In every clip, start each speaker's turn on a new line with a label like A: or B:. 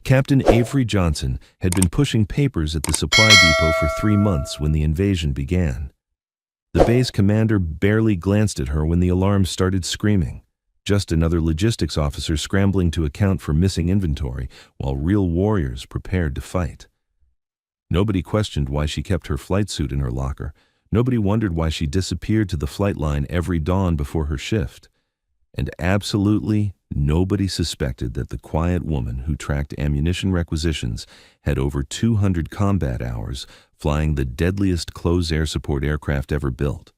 A: Captain Avery Johnson had been pushing papers at the supply depot for 3 months when the invasion began. The base commander barely glanced at her when the alarm started screaming. Just another logistics officer scrambling to account for missing inventory while real warriors prepared to fight. Nobody questioned why she kept her flight suit in her locker. Nobody wondered why she disappeared to the flight line every dawn before her shift. And absolutely nobody suspected that the quiet woman who tracked ammunition requisitions had over 200 combat hours flying the deadliest close air support aircraft ever built.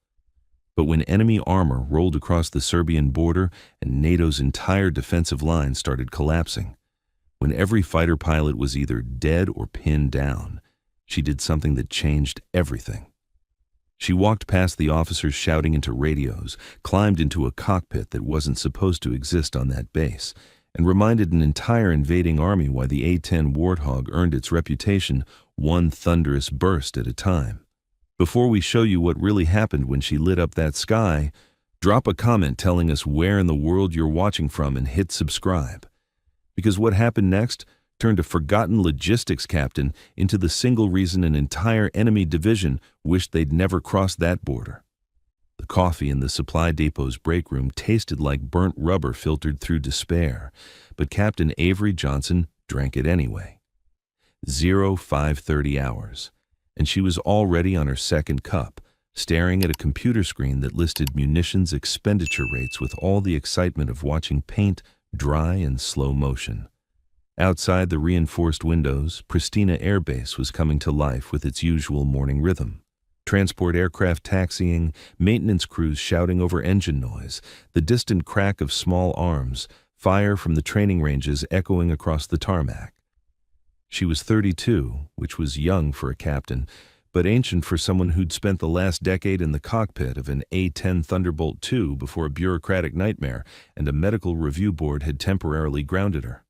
A: But when enemy armor rolled across the Serbian border and NATO's entire defensive line started collapsing, when every fighter pilot was either dead or pinned down, she did something that changed everything. She walked past the officers shouting into radios, climbed into a cockpit that wasn't supposed to exist on that base, and reminded an entire invading army why the A-10 Warthog earned its reputation one thunderous burst at a time. Before we show you what really happened when she lit up that sky, drop a comment telling us where in the world you're watching from and hit subscribe. Because what happened next turned a forgotten logistics captain into the single reason an entire enemy division wished they'd never crossed that border. The coffee in the supply depot's break room tasted like burnt rubber filtered through despair, but Captain Avery Johnson drank it anyway. 0530 hours, and she was already on her second cup, staring at a computer screen that listed munitions expenditure rates with all the excitement of watching paint dry in slow motion. Outside the reinforced windows, Pristina Air Base was coming to life with its usual morning rhythm. Transport aircraft taxiing, maintenance crews shouting over engine noise, the distant crack of small arms, fire from the training ranges echoing across the tarmac. She was 32, which was young for a captain, but ancient for someone who'd spent the last decade in the cockpit of an A-10 Thunderbolt II before a bureaucratic nightmare and a medical review board had temporarily grounded her.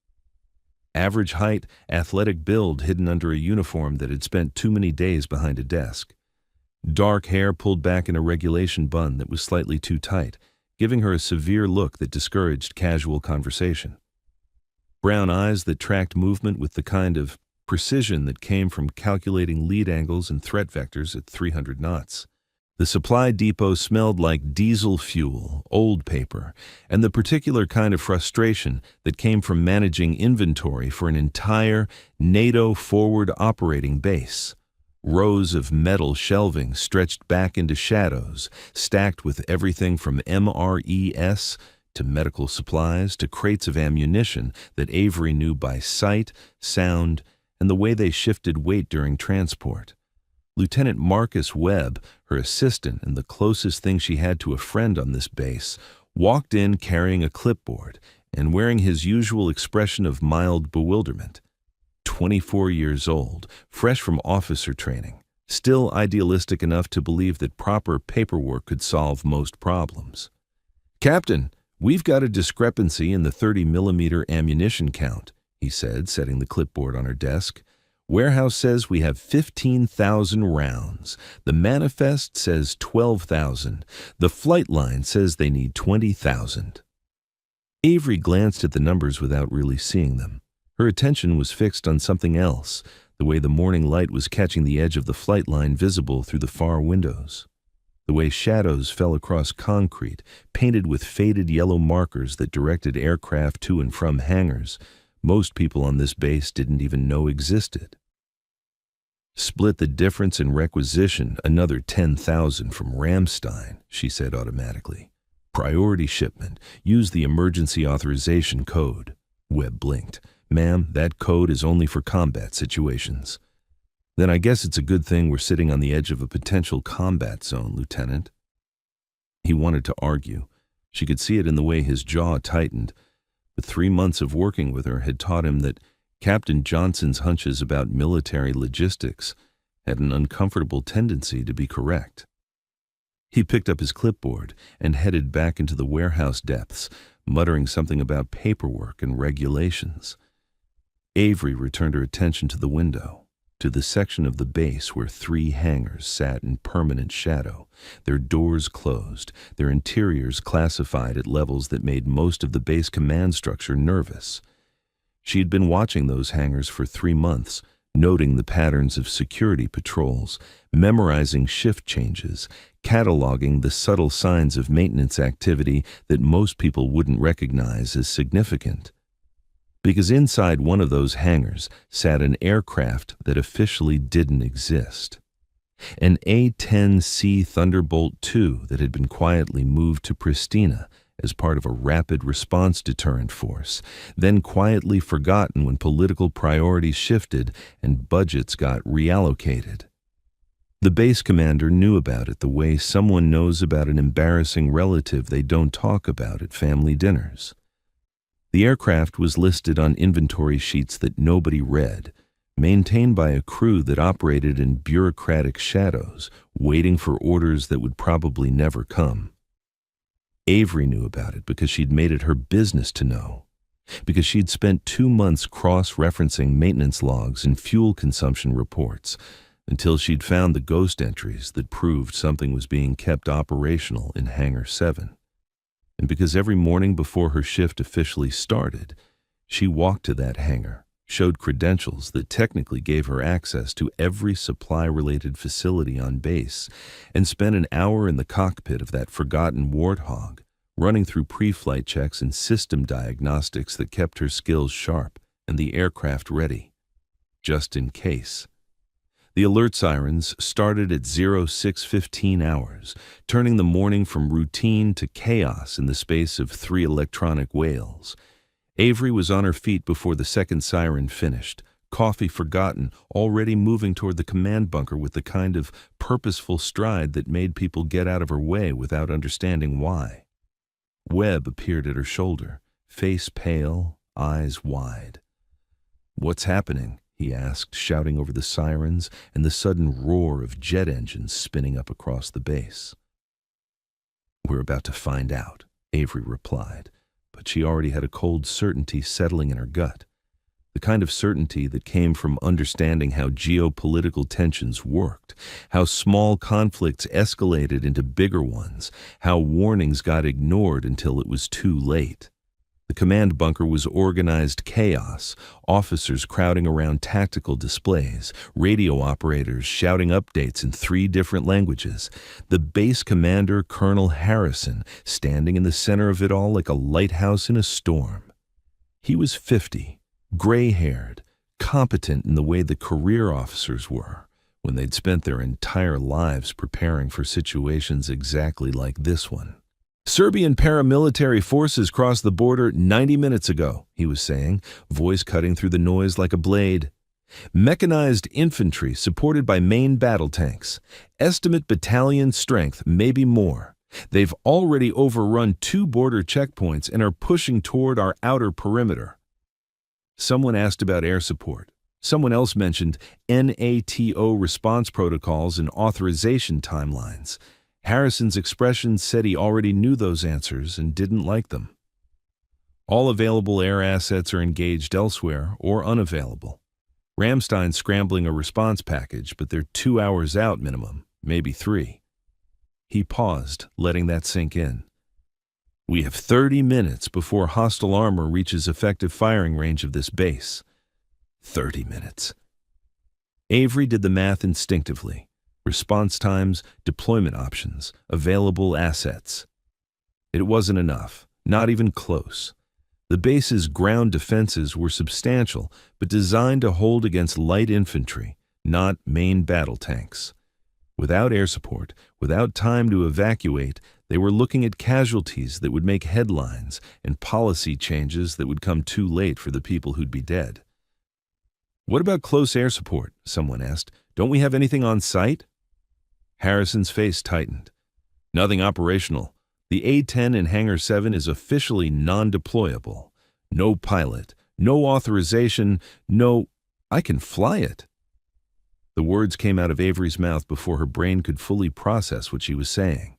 A: Average height, athletic build hidden under a uniform that had spent too many days behind a desk. Dark hair pulled back in a regulation bun that was slightly too tight, giving her a severe look that discouraged casual conversation. Brown eyes that tracked movement with the kind of precision that came from calculating lead angles and threat vectors at 300 knots. The supply depot smelled like diesel fuel, old paper, and the particular kind of frustration that came from managing inventory for an entire NATO forward operating base. Rows of metal shelving stretched back into shadows, stacked with everything from MRES to medical supplies to crates of ammunition that Avery knew by sight, sound, and the way they shifted weight during transport. Lieutenant Marcus Webb, her assistant and the closest thing she had to a friend on this base, walked in carrying a clipboard and wearing his usual expression of mild bewilderment. 24 years old, fresh from officer training, still idealistic enough to believe that proper paperwork could solve most problems. "Captain, we've got a discrepancy in the 30mm ammunition count," he said, setting the clipboard on her desk. "Warehouse says we have 15,000 rounds. The manifest says 12,000. The flight line says they need 20,000. Avery glanced at the numbers without really seeing them. Her attention was fixed on something else, the way the morning light was catching the edge of the flight line visible through the far windows. The way shadows fell across concrete, painted with faded yellow markers that directed aircraft to and from hangars most people on this base didn't even know existed. "Split the difference in requisition, another 10,000 from Ramstein," she said automatically. "Priority shipment. Use the emergency authorization code." Webb blinked. "Ma'am, that code is only for combat situations." "Then I guess it's a good thing we're sitting on the edge of a potential combat zone, Lieutenant." He wanted to argue. She could see it in the way his jaw tightened. But 3 months of working with her had taught him that Captain Johnson's hunches about military logistics had an uncomfortable tendency to be correct. He picked up his clipboard and headed back into the warehouse depths, muttering something about paperwork and regulations. Avery returned her attention to the window, to the section of the base where 3 hangars sat in permanent shadow, their doors closed, their interiors classified at levels that made most of the base command structure nervous. She had been watching those hangars for 3 months, noting the patterns of security patrols, memorizing shift changes, cataloging the subtle signs of maintenance activity that most people wouldn't recognize as significant. Because inside one of those hangars sat an aircraft that officially didn't exist. An A-10C Thunderbolt II that had been quietly moved to Pristina as part of a rapid response deterrent force, then quietly forgotten when political priorities shifted and budgets got reallocated. The base commander knew about it the way someone knows about an embarrassing relative they don't talk about at family dinners. The aircraft was listed on inventory sheets that nobody read, maintained by a crew that operated in bureaucratic shadows, waiting for orders that would probably never come. Avery knew about it because she'd made it her business to know, because she'd spent 2 months cross-referencing maintenance logs and fuel consumption reports until she'd found the ghost entries that proved something was being kept operational in Hangar 7. And because every morning before her shift officially started, she walked to that hangar, showed credentials that technically gave her access to every supply-related facility on base, and spent an hour in the cockpit of that forgotten Warthog, running through pre-flight checks and system diagnostics that kept her skills sharp and the aircraft ready, just in case. The alert sirens started at 06:15 hours, turning the morning from routine to chaos in the space of 3 electronic wails. Avery was on her feet before the second siren finished, coffee forgotten, already moving toward the command bunker with the kind of purposeful stride that made people get out of her way without understanding why. Webb appeared at her shoulder, face pale, eyes wide. "What's happening?" he asked, shouting over the sirens and the sudden roar of jet engines spinning up across the base. "We're about to find out," Avery replied, but she already had a cold certainty settling in her gut, the kind of certainty that came from understanding how geopolitical tensions worked, how small conflicts escalated into bigger ones, how warnings got ignored until it was too late. The command bunker was organized chaos, officers crowding around tactical displays, radio operators shouting updates in 3 different languages, the base commander, Colonel Harrison, standing in the center of it all like a lighthouse in a storm. He was 50, gray-haired, competent in the way the career officers were, when they'd spent their entire lives preparing for situations exactly like this one. "Serbian paramilitary forces crossed the border 90 minutes ago," he was saying, voice cutting through the noise like a blade. "Mechanized infantry supported by main battle tanks. Estimate battalion strength, maybe more. They've already overrun 2 border checkpoints and are pushing toward our outer perimeter." Someone asked about air support. Someone else mentioned NATO response protocols and authorization timelines. Harrison's expression said he already knew those answers and didn't like them. "All available air assets are engaged elsewhere or unavailable. Ramstein's scrambling a response package, but they're 2 hours out minimum, maybe 3. He paused, letting that sink in. "We have 30 minutes before hostile armor reaches effective firing range of this base." 30 minutes. Avery did the math instinctively. Response times, deployment options, available assets. It wasn't enough, not even close. The base's ground defenses were substantial, but designed to hold against light infantry, not main battle tanks. Without air support, without time to evacuate, they were looking at casualties that would make headlines and policy changes that would come too late for the people who'd be dead. "What about close air support?" someone asked. "Don't we have anything on site?" Harrison's face tightened. "Nothing operational. The A-10 in Hangar 7 is officially non-deployable. No pilot, no authorization, no... I can fly it." The words came out of Avery's mouth before her brain could fully process what she was saying.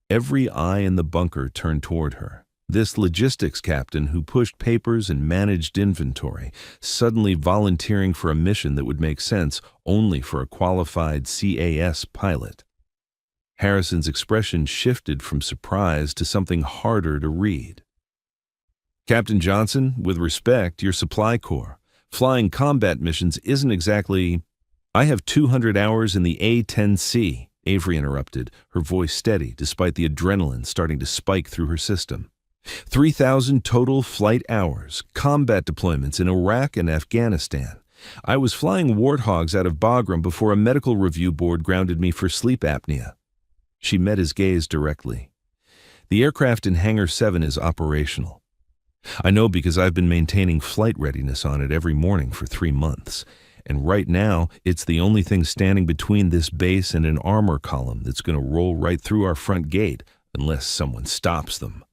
A: Every eye in the bunker turned toward her. This logistics captain who pushed papers and managed inventory, suddenly volunteering for a mission that would make sense only for a qualified CAS pilot. Harrison's expression shifted from surprise to something harder to read. Captain Johnson, with respect, your supply corps. Flying combat missions isn't exactly... I have 200 hours in the A-10C, Avery interrupted, her voice steady despite the adrenaline starting to spike through her system. 3,000 total flight hours, combat deployments in Iraq and Afghanistan. I was flying Warthogs out of Bagram before a medical review board grounded me for sleep apnea. She met his gaze directly. The aircraft in Hangar 7 is operational. I know because I've been maintaining flight readiness on it every morning for 3 months. And right now, it's the only thing standing between this base and an armor column that's going to roll right through our front gate unless someone stops them.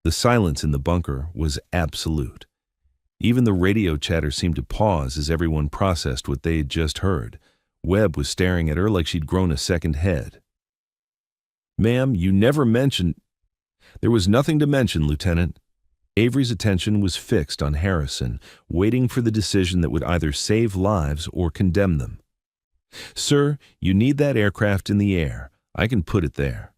A: The silence in the bunker was absolute. Even the radio chatter seemed to pause as everyone processed what they had just heard. Webb was staring at her like she'd grown a second head. "Ma'am, you never mentioned—" "There was nothing to mention, Lieutenant." Avery's attention was fixed on Harrison, waiting for the decision that would either save lives or condemn them. "Sir, you need that aircraft in the air. I can put it there."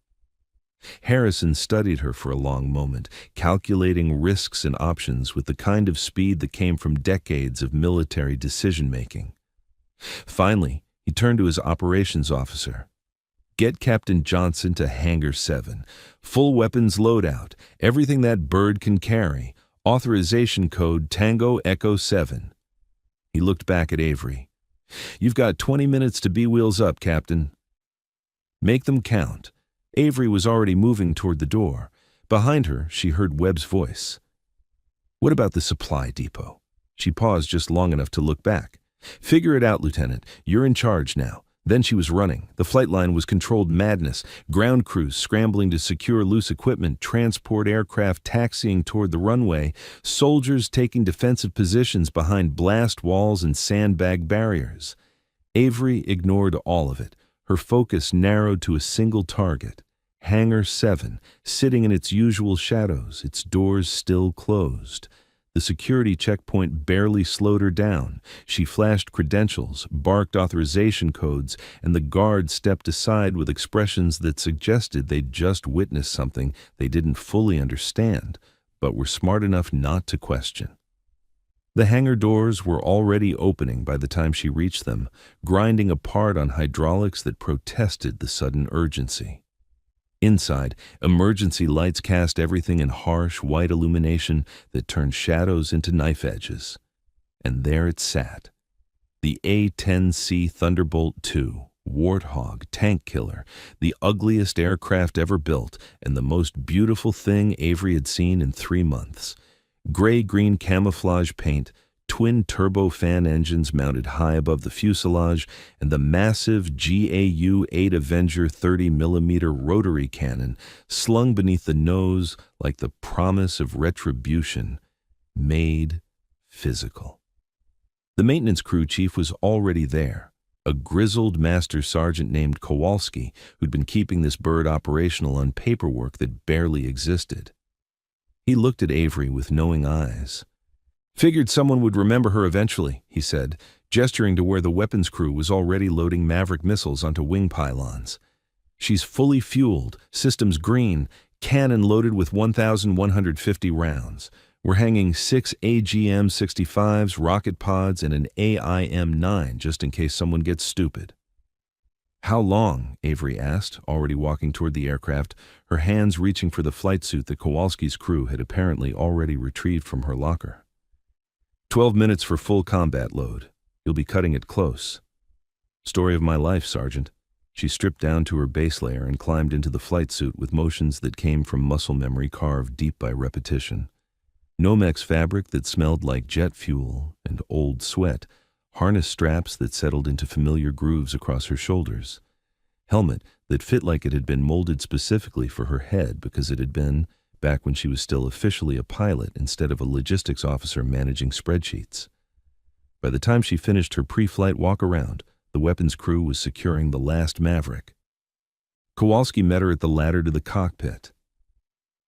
A: Harrison studied her for a long moment, calculating risks and options with the kind of speed that came from decades of military decision-making. Finally, he turned to his operations officer. "Get Captain Johnson to Hangar 7. Full weapons loadout, everything that bird can carry. Authorization code Tango Echo 7. He looked back at Avery. "You've got 20 minutes to be wheels up, Captain." "Make them count." Avery was already moving toward the door. Behind her, she heard Webb's voice. "What about the supply depot?" She paused just long enough to look back. "Figure it out, Lieutenant. You're in charge now." Then she was running. The flight line was controlled madness. Ground crews scrambling to secure loose equipment, transport aircraft taxiing toward the runway, soldiers taking defensive positions behind blast walls and sandbag barriers. Avery ignored all of it. Her focus narrowed to a single target. Hangar 7, sitting in its usual shadows, its doors still closed. The security checkpoint barely slowed her down. She flashed credentials, barked authorization codes, and the guard stepped aside with expressions that suggested they'd just witnessed something they didn't fully understand, but were smart enough not to question. The hangar doors were already opening by the time she reached them, grinding apart on hydraulics that protested the sudden urgency. Inside, emergency lights cast everything in harsh, white illumination that turned shadows into knife edges. And there it sat. The A-10C Thunderbolt II, Warthog, tank killer, the ugliest aircraft ever built, and the most beautiful thing Avery had seen in 3 months. Gray-green camouflage paint, twin turbofan engines mounted high above the fuselage, and the massive GAU-8 Avenger 30mm rotary cannon slung beneath the nose like the promise of retribution, made physical. The maintenance crew chief was already there, a grizzled master sergeant named Kowalski who'd been keeping this bird operational on paperwork that barely existed. He looked at Avery with knowing eyes. "Figured someone would remember her eventually," he said, gesturing to where the weapons crew was already loading Maverick missiles onto wing pylons. "She's fully fueled, systems green, cannon loaded with 1,150 rounds. We're hanging 6 AGM-65s, rocket pods, and an AIM-9 just in case someone gets stupid." "How long?" Avery asked, already walking toward the aircraft, her hands reaching for the flight suit that Kowalski's crew had apparently already retrieved from her locker. 12 minutes for full combat load. You'll be cutting it close." "Story of my life, Sergeant." She stripped down to her base layer and climbed into the flight suit with motions that came from muscle memory carved deep by repetition. Nomex fabric that smelled like jet fuel and old sweat, harness straps that settled into familiar grooves across her shoulders, helmet that fit like it had been molded specifically for her head because it had been, back when she was still officially a pilot instead of a logistics officer managing spreadsheets. By the time she finished her pre-flight walk-around, the weapons crew was securing the last Maverick. Kowalski met her at the ladder to the cockpit.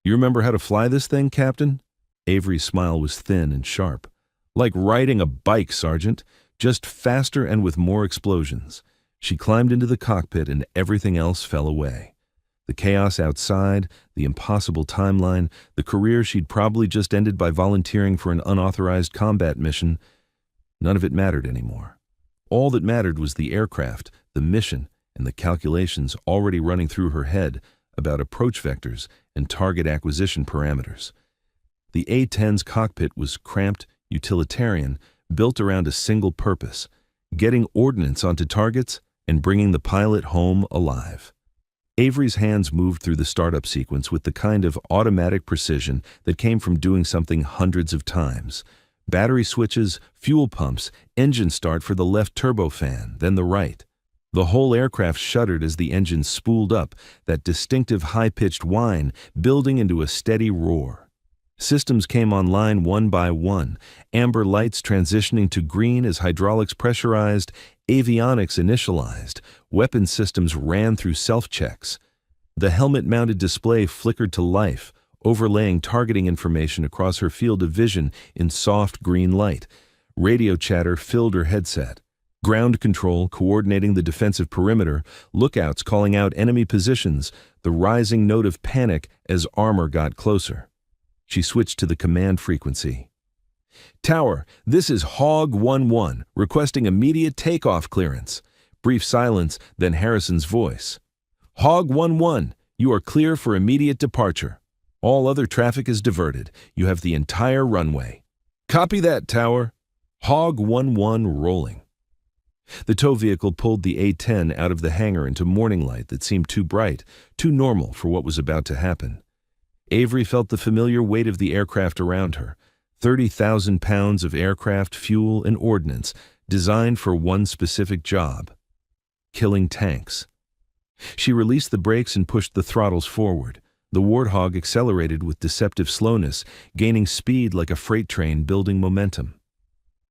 A: "You remember how to fly this thing, Captain?" Avery's smile was thin and sharp. "Like riding a bike, Sergeant, just faster and with more explosions." She climbed into the cockpit and everything else fell away. The chaos outside, the impossible timeline, the career she'd probably just ended by volunteering for an unauthorized combat mission, none of it mattered anymore. All that mattered was the aircraft, the mission, and the calculations already running through her head about approach vectors and target acquisition parameters. The A-10's cockpit was cramped, utilitarian, built around a single purpose: getting ordnance onto targets and bringing the pilot home alive. Avery's hands moved through the startup sequence with the kind of automatic precision that came from doing something hundreds of times. Battery switches, fuel pumps, engine start for the left turbofan, then the right. The whole aircraft shuddered as the engine spooled up, that distinctive high-pitched whine building into a steady roar. Systems came online one by one, amber lights transitioning to green as hydraulics pressurized, avionics initialized, weapon systems ran through self-checks. The helmet-mounted display flickered to life, overlaying targeting information across her field of vision in soft green light. Radio chatter filled her headset. Ground control coordinating the defensive perimeter, lookouts calling out enemy positions, the rising note of panic as armor got closer. She switched to the command frequency. "Tower, this is Hog 1-1, requesting immediate takeoff clearance." Brief silence, then Harrison's voice. "Hog 1-1, you are clear for immediate departure. All other traffic is diverted. You have the entire runway." "Copy that, Tower." Hog 1-1 rolling. The tow vehicle pulled the A-10 out of the hangar into morning light that seemed too bright, too normal for what was about to happen. Avery felt the familiar weight of the aircraft around her, 30,000 pounds of aircraft, fuel, and ordnance designed for one specific job: killing tanks. She released the brakes and pushed the throttles forward. The Warthog accelerated with deceptive slowness, gaining speed like a freight train building momentum.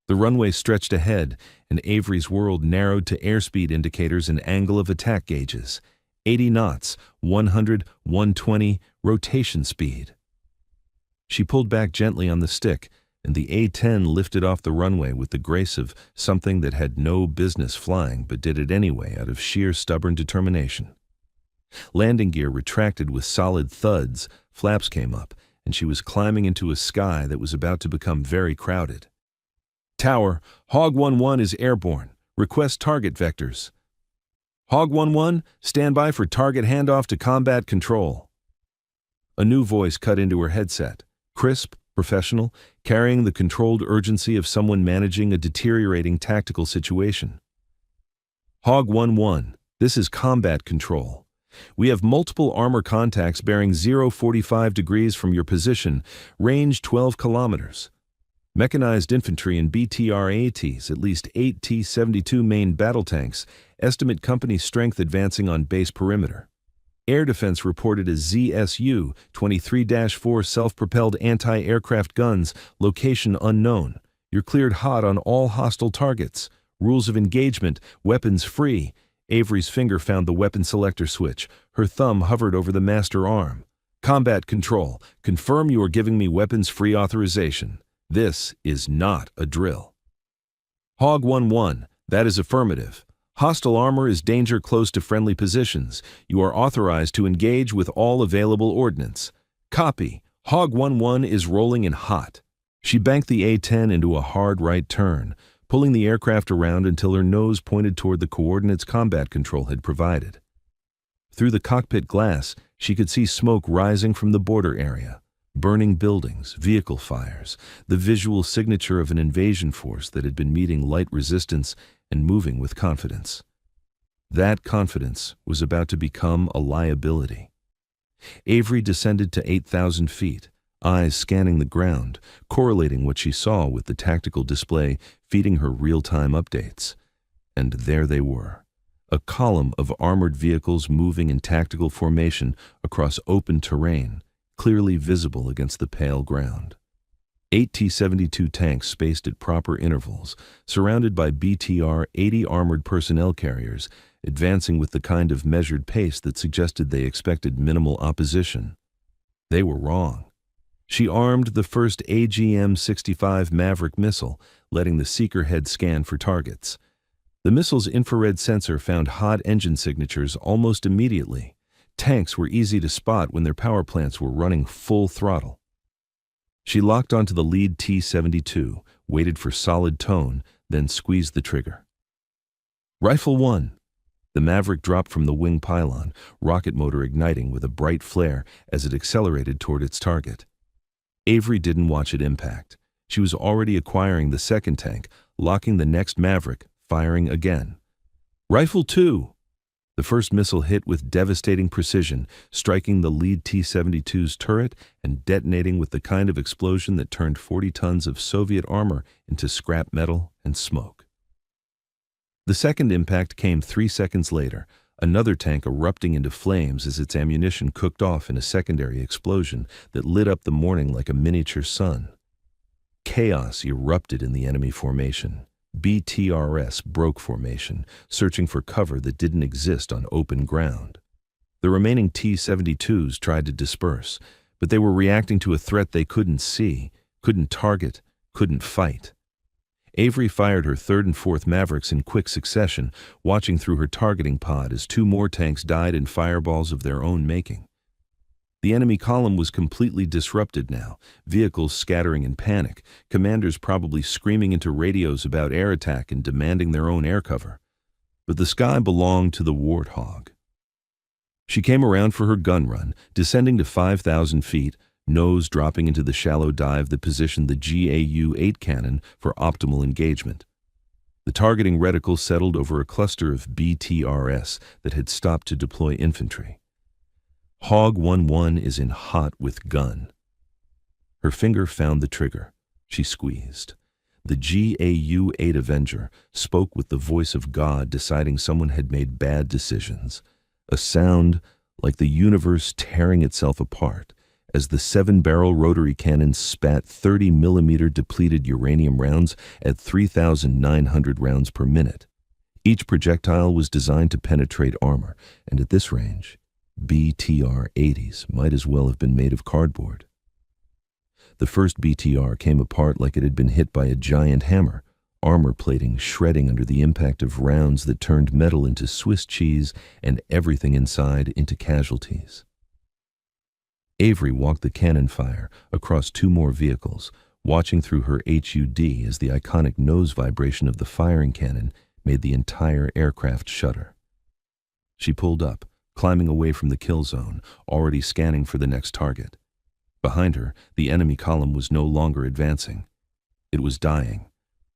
A: The runway stretched ahead, and Avery's world narrowed to airspeed indicators and angle of attack gauges. 80 knots, 100, 120, rotation speed. She pulled back gently on the stick, and the A-10 lifted off the runway with the grace of something that had no business flying but did it anyway out of sheer stubborn determination. Landing gear retracted with solid thuds, flaps came up, and she was climbing into a sky that was about to become very crowded. "Tower, Hog 1-1 is airborne. Request target vectors." "Hog 1-1, stand by for target handoff to combat control." A new voice cut into her headset, crisp, professional, carrying the controlled urgency of someone managing a deteriorating tactical situation. "Hog 1-1, this is combat control. We have multiple armor contacts bearing 045 degrees from your position, range 12 kilometers. Mechanized infantry and BTR-ATs, at least 8 T-72 main battle tanks, estimate company strength advancing on base perimeter. Air Defense reported a ZSU 23-4 self-propelled anti-aircraft guns, location unknown. You're cleared hot on all hostile targets. Rules of engagement, weapons free." Avery's finger found the weapon selector switch. Her thumb hovered over the master arm. "Combat control, confirm you are giving me weapons-free authorization. This is not a drill." "Hog 1-1, that is affirmative. Hostile armor is danger close to friendly positions. You are authorized to engage with all available ordnance." "Copy. Hog 1-1 is rolling in hot." She banked the A-10 into a hard right turn, pulling the aircraft around until her nose pointed toward the coordinates combat control had provided. Through the cockpit glass, she could see smoke rising from the border area. Burning buildings, vehicle fires, the visual signature of an invasion force that had been meeting light resistance and moving with confidence. That confidence was about to become a liability. Avery descended to 8,000 feet, eyes scanning the ground, correlating what she saw with the tactical display feeding her real-time updates. And there they were, a column of armored vehicles moving in tactical formation across open terrain, clearly visible against the pale ground. 8 T-72 tanks spaced at proper intervals, surrounded by BTR-80 armored personnel carriers, advancing with the kind of measured pace that suggested they expected minimal opposition. They were wrong. She armed the first AGM-65 Maverick missile, letting the seeker head scan for targets. The missile's infrared sensor found hot engine signatures almost immediately. Tanks were easy to spot when their power plants were running full throttle. She locked onto the lead T-72, waited for solid tone, then squeezed the trigger. Rifle 1. The Maverick dropped from the wing pylon, rocket motor igniting with a bright flare as it accelerated toward its target. Avery didn't watch it impact. She was already acquiring the second tank, locking the next Maverick, firing again. Rifle 2. The first missile hit with devastating precision, striking the lead T-72's turret and detonating with the kind of explosion that turned 40 tons of Soviet armor into scrap metal and smoke. The second impact came 3 seconds later, another tank erupting into flames as its ammunition cooked off in a secondary explosion that lit up the morning like a miniature sun. Chaos erupted in the enemy formation. BTRS broke formation, searching for cover that didn't exist on open ground. The remaining T-72s tried to disperse, but they were reacting to a threat they couldn't see, couldn't target, couldn't fight. Avery fired her third and fourth Mavericks in quick succession, watching through her targeting pod as 2 more tanks died in fireballs of their own making. The enemy column was completely disrupted now, vehicles scattering in panic, commanders probably screaming into radios about air attack and demanding their own air cover. But the sky belonged to the Warthog. She came around for her gun run, descending to 5,000 feet, nose dropping into the shallow dive that positioned the GAU-8 cannon for optimal engagement. The targeting reticle settled over a cluster of BTRS that had stopped to deploy infantry. Hog 1-1 is in hot with gun. Her finger found the trigger. She squeezed. The GAU-8 Avenger spoke with the voice of God deciding someone had made bad decisions. A sound like the universe tearing itself apart as the 7-barrel rotary cannon spat 30mm depleted uranium rounds at 3,900 rounds per minute. Each projectile was designed to penetrate armor, and at this range, BTR-80s might as well have been made of cardboard. The first BTR came apart like it had been hit by a giant hammer, armor plating shredding under the impact of rounds that turned metal into Swiss cheese and everything inside into casualties. Avery walked the cannon fire across 2 more vehicles, watching through her HUD as the iconic nose vibration of the firing cannon made the entire aircraft shudder. She pulled up, climbing away from the kill zone, already scanning for the next target. Behind her, the enemy column was no longer advancing. It was dying.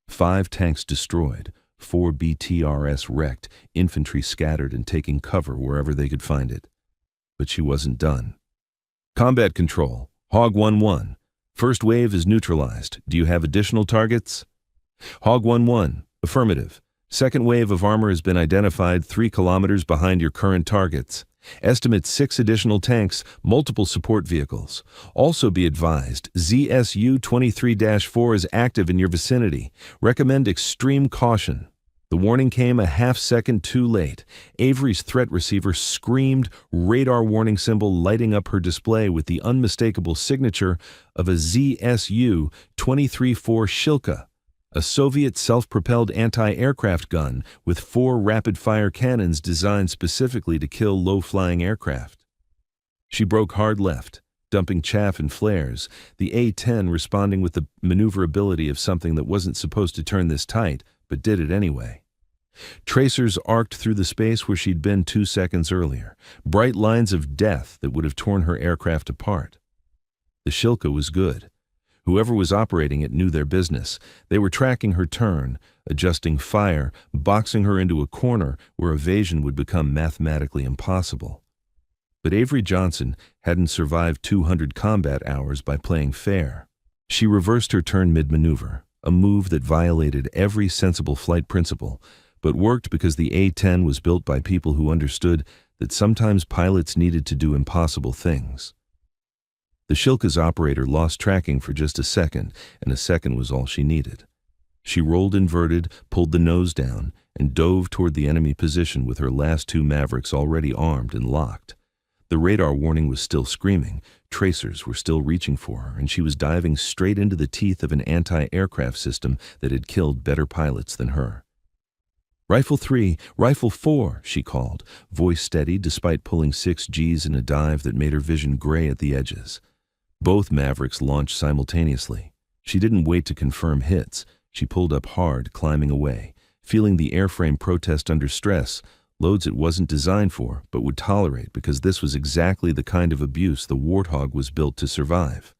A: 5 tanks destroyed, 4 BTRS wrecked, infantry scattered and taking cover wherever they could find it. But she wasn't done. Combat control, Hog 1-1. First wave is neutralized. Do you have additional targets? Hog 1-1, affirmative. Second wave of armor has been identified 3 kilometers behind your current targets. Estimate 6 additional tanks, multiple support vehicles. Also be advised, ZSU-23-4 is active in your vicinity. Recommend extreme caution. The warning came a half-second too late. Avery's threat receiver screamed, radar warning symbol lighting up her display with the unmistakable signature of a ZSU-23-4 Shilka, a Soviet self-propelled anti-aircraft gun with 4 rapid-fire cannons designed specifically to kill low-flying aircraft. She broke hard left, dumping chaff and flares, the A-10 responding with the maneuverability of something that wasn't supposed to turn this tight, but did it anyway. Tracers arced through the space where she'd been 2 seconds earlier, bright lines of death that would have torn her aircraft apart. The Shilka was good. Whoever was operating it knew their business. They were tracking her turn, adjusting fire, boxing her into a corner where evasion would become mathematically impossible. But Avery Johnson hadn't survived 200 combat hours by playing fair. She reversed her turn mid-maneuver, a move that violated every sensible flight principle, but worked because the A-10 was built by people who understood that sometimes pilots needed to do impossible things. The Shilka's operator lost tracking for just a second, and a second was all she needed. She rolled inverted, pulled the nose down, and dove toward the enemy position with her last 2 Mavericks already armed and locked. The radar warning was still screaming, tracers were still reaching for her, and she was diving straight into the teeth of an anti-aircraft system that had killed better pilots than her. Rifle 3, Rifle 4, she called, voice steady despite pulling 6 Gs in a dive that made her vision gray at the edges. Both Mavericks launched simultaneously. She didn't wait to confirm hits. She pulled up hard, climbing away, feeling the airframe protest under stress, loads it wasn't designed for, but would tolerate because this was exactly the kind of abuse the Warthog was built to survive.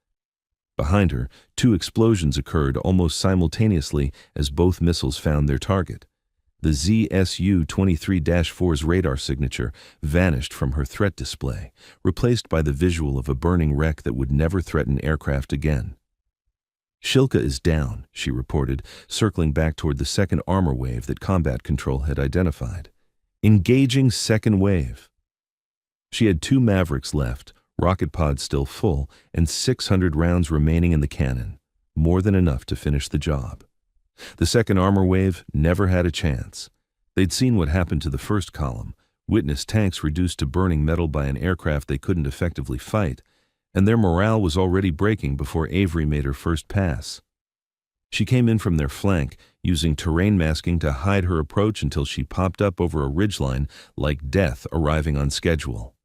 A: Behind her, 2 explosions occurred almost simultaneously as both missiles found their target. The ZSU-23-4's radar signature vanished from her threat display, replaced by the visual of a burning wreck that would never threaten aircraft again. Shilka is down, she reported, circling back toward the second armor wave that Combat Control had identified. Engaging second wave. She had 2 Mavericks left, rocket pods still full, and 600 rounds remaining in the cannon, more than enough to finish the job. The second armor wave never had a chance. They'd seen what happened to the first column, witnessed tanks reduced to burning metal by an aircraft they couldn't effectively fight, and their morale was already breaking before Avery made her first pass. She came in from their flank, using terrain masking to hide her approach until she popped up over a ridgeline like death arriving on schedule.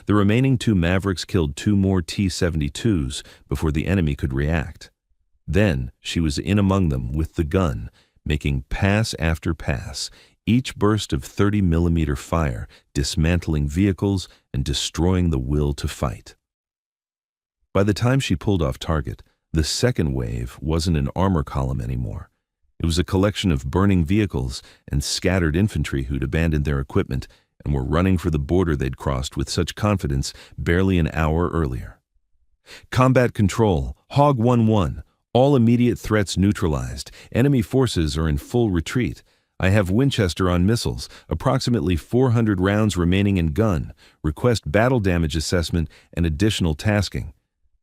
A: The remaining 2 Mavericks killed 2 more T-72s before the enemy could react. Then she was in among them with the gun, making pass after pass, each burst of 30mm fire, dismantling vehicles and destroying the will to fight. By the time she pulled off target, the second wave wasn't an armor column anymore. It was a collection of burning vehicles and scattered infantry who'd abandoned their equipment and were running for the border they'd crossed with such confidence barely an hour earlier. Combat Control, Hog 1-1. All immediate threats neutralized. Enemy forces are in full retreat. I have Winchester on missiles, approximately 400 rounds remaining in gun. Request battle damage assessment and additional tasking.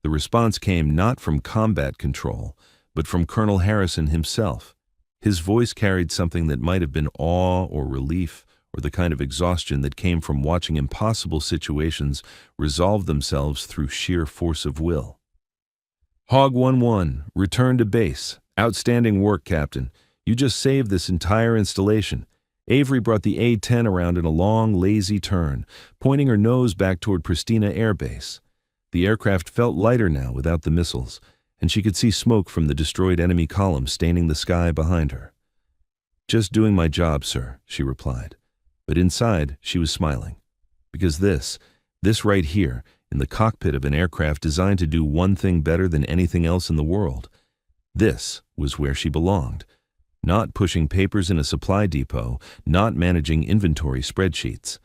A: The response came not from Combat Control, but from Colonel Harrison himself. His voice carried something that might have been awe or relief, or the kind of exhaustion that came from watching impossible situations resolve themselves through sheer force of will. Hog 1-1, return to base. Outstanding work, Captain. You just saved this entire installation. Avery brought the A-10 around in a long, lazy turn, pointing her nose back toward Pristina Air Base. The aircraft felt lighter now without the missiles, and she could see smoke from the destroyed enemy column staining the sky behind her. Just doing my job, sir, she replied. But inside, she was smiling. Because this right here, in the cockpit of an aircraft designed to do one thing better than anything else in the world. This was where she belonged. Not pushing papers in a supply depot, not managing inventory spreadsheets.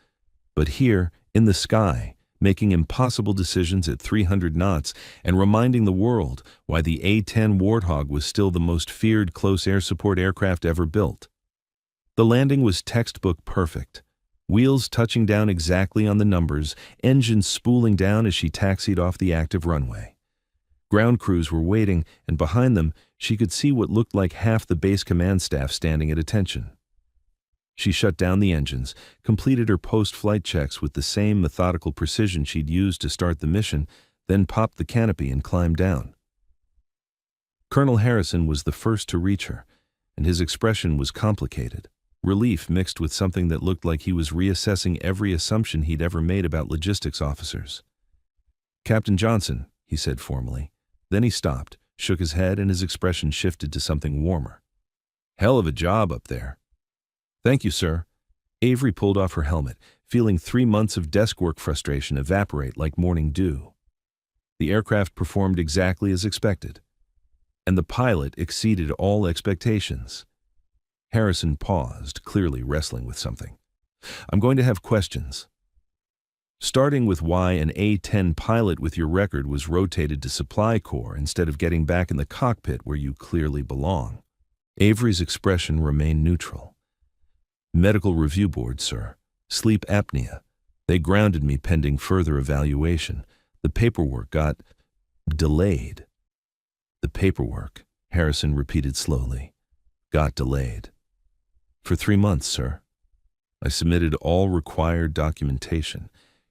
A: But here, in the sky, making impossible decisions at 300 knots and reminding the world why the A-10 Warthog was still the most feared close air support aircraft ever built. The landing was textbook perfect. Wheels touching down exactly on the numbers, engines spooling down as she taxied off the active runway. Ground crews were waiting, and behind them, she could see what looked like half the base command staff standing at attention. She shut down the engines, completed her post-flight checks with the same methodical precision she'd used to start the mission, then popped the canopy and climbed down. Colonel Harrison was the first to reach her, and his expression was complicated. Relief mixed with something that looked like he was reassessing every assumption he'd ever made about logistics officers. Captain Johnson, he said formally. Then he stopped, shook his head, and his expression shifted to something warmer. Hell of a job up there. Thank you, sir. Avery pulled off her helmet, feeling 3 months of desk work frustration evaporate like morning dew. The aircraft performed exactly as expected, and the pilot exceeded all expectations. Harrison paused, clearly wrestling with something. I'm going to have questions. Starting with why an A-10 pilot with your record was rotated to Supply Corps instead of getting back in the cockpit where you clearly belong. Avery's expression remained neutral. Medical review board, sir. Sleep apnea. They grounded me pending further evaluation. The paperwork got delayed. The paperwork, Harrison repeated slowly, got delayed. For 3 months, sir. I submitted all required documentation,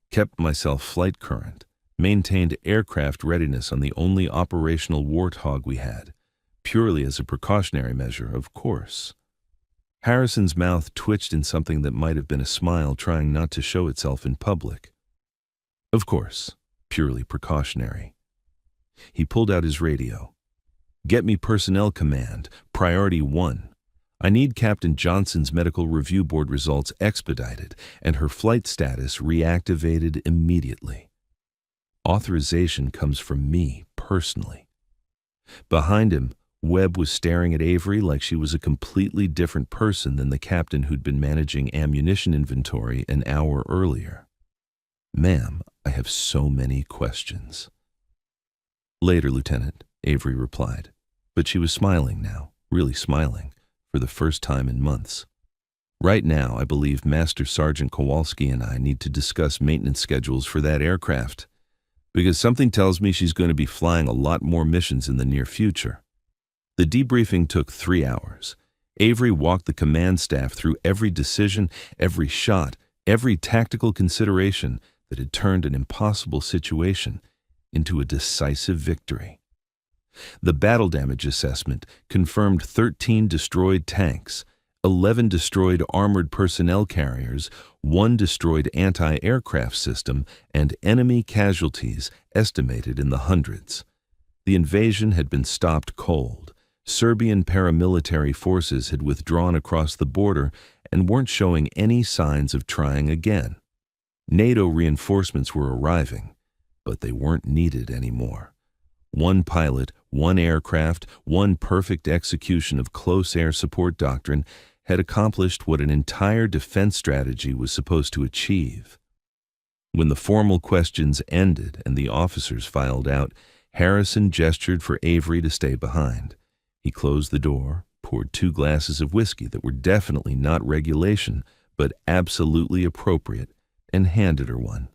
A: kept myself flight current, maintained aircraft readiness on the only operational Warthog we had, purely as a precautionary measure, of course. Harrison's mouth twitched in something that might have been a smile trying not to show itself in public. Of course, purely precautionary. He pulled out his radio. "Get me personnel command, priority 1. I need Captain Johnson's medical review board results expedited and her flight status reactivated immediately. Authorization comes from me, personally." Behind him, Webb was staring at Avery like she was a completely different person than the captain who'd been managing ammunition inventory an hour earlier. "Ma'am, I have so many questions." "Later, Lieutenant," Avery replied, but she was smiling now, really smiling, for the first time in months. "Right now, I believe Master Sergeant Kowalski and I need to discuss maintenance schedules for that aircraft, because something tells me she's going to be flying a lot more missions in the near future." The debriefing took 3 hours. Avery walked the command staff through every decision, every shot, every tactical consideration that had turned an impossible situation into a decisive victory. The battle damage assessment confirmed 13 destroyed tanks, 11 destroyed armored personnel carriers, 1 destroyed anti-aircraft system, and enemy casualties estimated in the hundreds. The invasion had been stopped cold. Serbian paramilitary forces had withdrawn across the border and weren't showing any signs of trying again. NATO reinforcements were arriving, but they weren't needed anymore. 1 pilot, 1 aircraft, 1 perfect execution of close air support doctrine had accomplished what an entire defense strategy was supposed to achieve. When the formal questions ended and the officers filed out, Harrison gestured for Avery to stay behind. He closed the door, poured 2 glasses of whiskey that were definitely not regulation, but absolutely appropriate, and handed her one.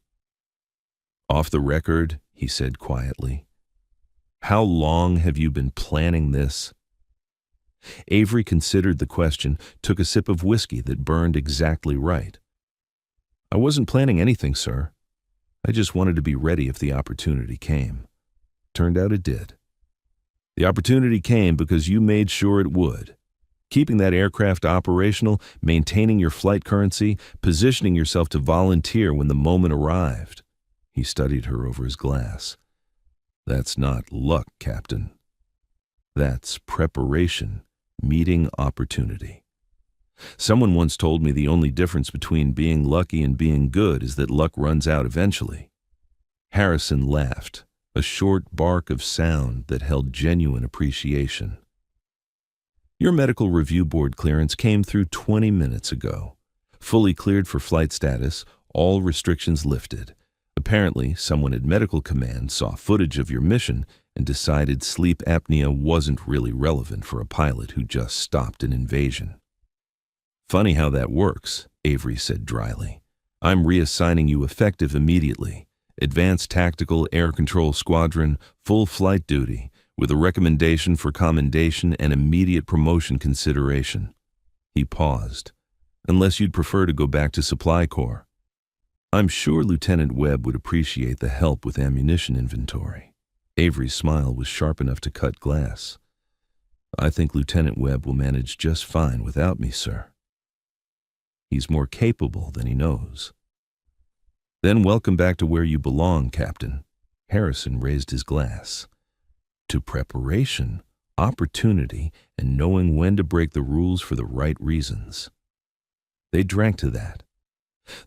A: "Off the record," he said quietly, "how long have you been planning this?" Avery considered the question, took a sip of whiskey that burned exactly right. "I wasn't planning anything, sir. I just wanted to be ready if the opportunity came. Turned out it did. The opportunity came because you made sure it would. Keeping that aircraft operational, maintaining your flight currency, positioning yourself to volunteer when the moment arrived." He studied her over his glass. "That's not luck, Captain. That's preparation, meeting opportunity. Someone once told me the only difference between being lucky and being good is that luck runs out eventually." Harrison laughed, a short bark of sound that held genuine appreciation. "Your medical review board clearance came through 20 minutes ago. Fully cleared for flight status, all restrictions lifted. Apparently, someone at medical command saw footage of your mission and decided sleep apnea wasn't really relevant for a pilot who just stopped an invasion." "Funny how that works," Avery said dryly. "I'm reassigning you effective immediately. Advanced Tactical Air Control Squadron, full flight duty, with a recommendation for commendation and immediate promotion consideration." He paused. "Unless you'd prefer to go back to Supply Corps." "I'm sure Lieutenant Webb would appreciate the help with ammunition inventory." Avery's smile was sharp enough to cut glass. "I think Lieutenant Webb will manage just fine without me, sir. He's more capable than he knows." "Then welcome back to where you belong, Captain." Harrison raised his glass. "To preparation, opportunity, and knowing when to break the rules for the right reasons." They drank to that.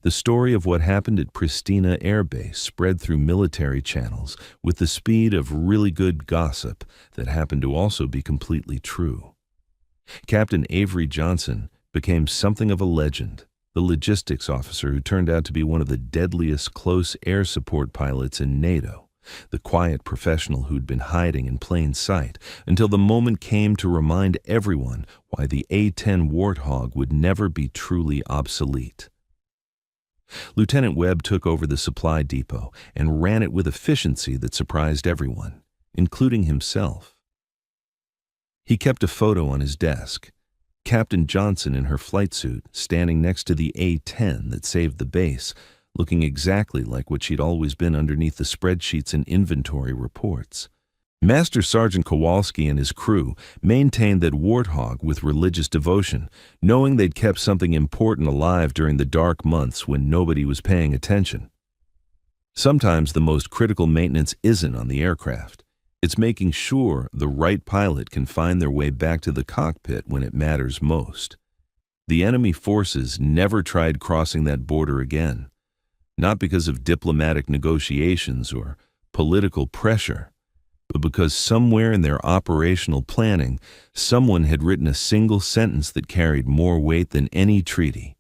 A: The story of what happened at Pristina Air Base spread through military channels with the speed of really good gossip that happened to also be completely true. Captain Avery Johnson became something of a legend, the logistics officer who turned out to be one of the deadliest close air support pilots in NATO, the quiet professional who'd been hiding in plain sight until the moment came to remind everyone why the A-10 Warthog would never be truly obsolete. Lieutenant Webb took over the supply depot and ran it with efficiency that surprised everyone, including himself. He kept a photo on his desk. Captain Johnson in her flight suit, standing next to the A-10 that saved the base, looking exactly like what she'd always been underneath the spreadsheets and inventory reports. Master Sergeant Kowalski and his crew maintained that Warthog with religious devotion, knowing they'd kept something important alive during the dark months when nobody was paying attention. Sometimes the most critical maintenance isn't on the aircraft. It's making sure the right pilot can find their way back to the cockpit when it matters most. The enemy forces never tried crossing that border again, not because of diplomatic negotiations or political pressure, but because somewhere in their operational planning, someone had written a single sentence that carried more weight than any treaty.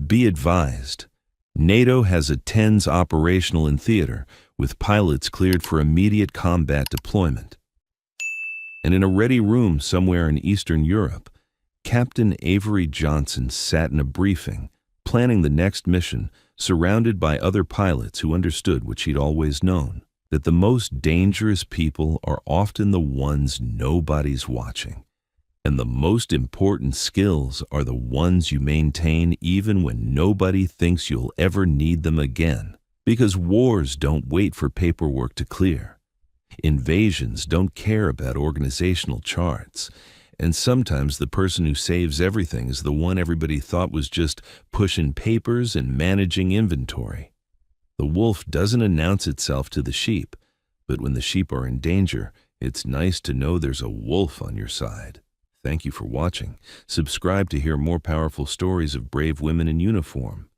A: Be advised, NATO has a TENS operational in theater, with pilots cleared for immediate combat deployment. And in a ready room somewhere in Eastern Europe, Captain Avery Johnson sat in a briefing, planning the next mission, surrounded by other pilots who understood what she'd always known, that the most dangerous people are often the ones nobody's watching. And the most important skills are the ones you maintain even when nobody thinks you'll ever need them again. Because wars don't wait for paperwork to clear. Invasions don't care about organizational charts. And sometimes the person who saves everything is the one everybody thought was just pushing papers and managing inventory. The wolf doesn't announce itself to the sheep, but when the sheep are in danger, it's nice to know there's a wolf on your side. Thank you for watching. Subscribe to hear more powerful stories of brave women in uniform.